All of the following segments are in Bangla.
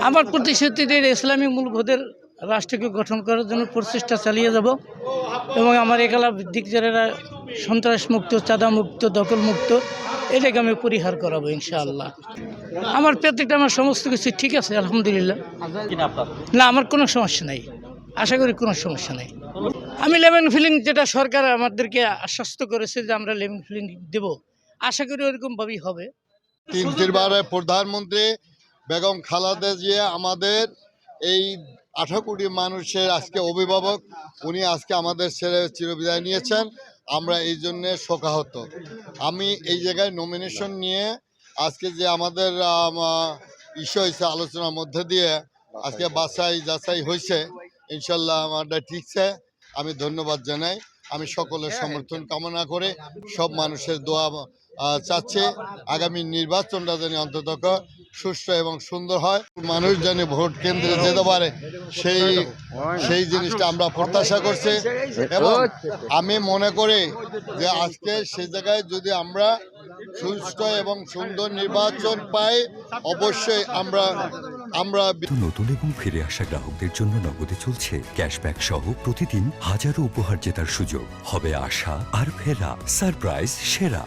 আমার প্রতিশ্রুতিতে ইসলামিক মূল্যবোধের রাষ্ট্রকে গঠন করার জন্য প্রচেষ্টা চালিয়ে যাব এবং আমার একালা দিকজারেরা সন্ত্রাস মুক্ত, চাঁদা মুক্ত, দখল মুক্ত এটাকে আমি পরিহার করাবো ইনশাআল্লাহ। আমার প্রত্যেকটা আমার সমস্ত কিছু ঠিক আছে আলহামদুলিল্লাহ। না, আমার কোনো সমস্যা নাই, আশা করি কোনো সমস্যা নাই। আমি লেভেল ফিলিং যেটা সরকার আমাদেরকে আশ্বস্ত করেছে যে আমরা লেভেল ফিলিং দেব, আশা করি ওইরকমভাবেই হবে। তিনবারের প্রধানমন্ত্রী বেগম খালেদা জিয়া আমাদের এই 18 কোটি মানুষের আজকে অভিভাবক, উনি আজকে আমাদের ছেড়ে চিরবিদায় নিয়েছেন। আমরা এই জন্যে শোকাহত। আমি এই জায়গায় নমিনেশন নিয়ে আজকে যে আমাদের ইস্যু হয়েছে আলোচনার মধ্যে দিয়ে আজকে যাচাই হয়েছে, ইনশাল্লাহ আমারটা ঠিকছে। আমি ধন্যবাদ জানাই। আমি সকলের সমর্থন কামনা করে সব মানুষের দোয়া চাচ্ছে আগামী নির্বাচনটা যেন অন্তত সুষ্ঠু এবং সুন্দর হয়, মানুষ যেন ভোট কেন্দ্রে যেতে পারে সেই জিনিসটা আমরা প্রত্যাশা করছি। এবং আমি মনে করি যে আজকে সেই জায়গায় যদি আমরা সুষ্ঠু এবং সুন্দর নির্বাচন পাই, অবশ্যই আমরা নতুন এবং ফিরে আসা গ্রাহকদের জন্য নগদে চলছে ক্যাশব্যাক সহ প্রতিদিন হাজারো উপহার জেতার সুযোগ। হবে আশা আর ফেরা, সারপ্রাইজ সেরা।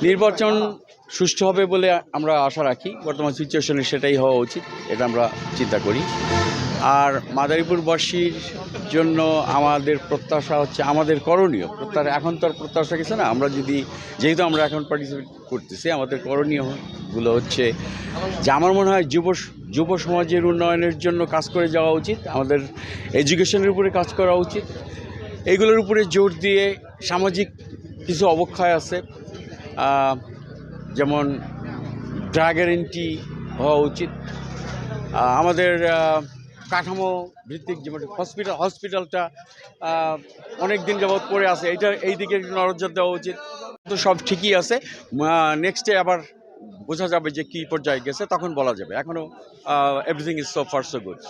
নির্বাচন সুষ্ঠু হবে বলে আমরা আশা রাখি। বর্তমান সিচুয়েশনে সেটাই হওয়া উচিত, এটা আমরা চিন্তা করি। আর মাদারীপুরবাসীর জন্য আমাদের প্রত্যাশা হচ্ছে, আমাদের করণীয় এখন তো আর প্রত্যাশা কিছু না। আমরা যেহেতু আমরা এখন পার্টিসিপেট করতেছি, আমাদের করণীয়গুলো হচ্ছে যে আমার মনে হয় যুব সমাজের উন্নয়নের জন্য কাজ করে যাওয়া উচিত, আমাদের এডুকেশনের উপরে কাজ করা উচিত, এইগুলোর উপরে জোর দিয়ে সামাজিক কিছু অবক্ষয় আছে, যেমন ড্রাগের এন্ট্রি হওয়া উচিত। আমাদের কাঠামো ভিত্তিক যেমন হসপিটালটা অনেক দিন যাবৎ পড়ে আছে, এই দিকে নজর দেওয়া উচিত। তো সব ঠিকই আছে, নেক্সটে আবার বোঝা যাবে যে কী পর্যায়ে গেছে, তখন বলা যাবে। এখনও everything is so far so good.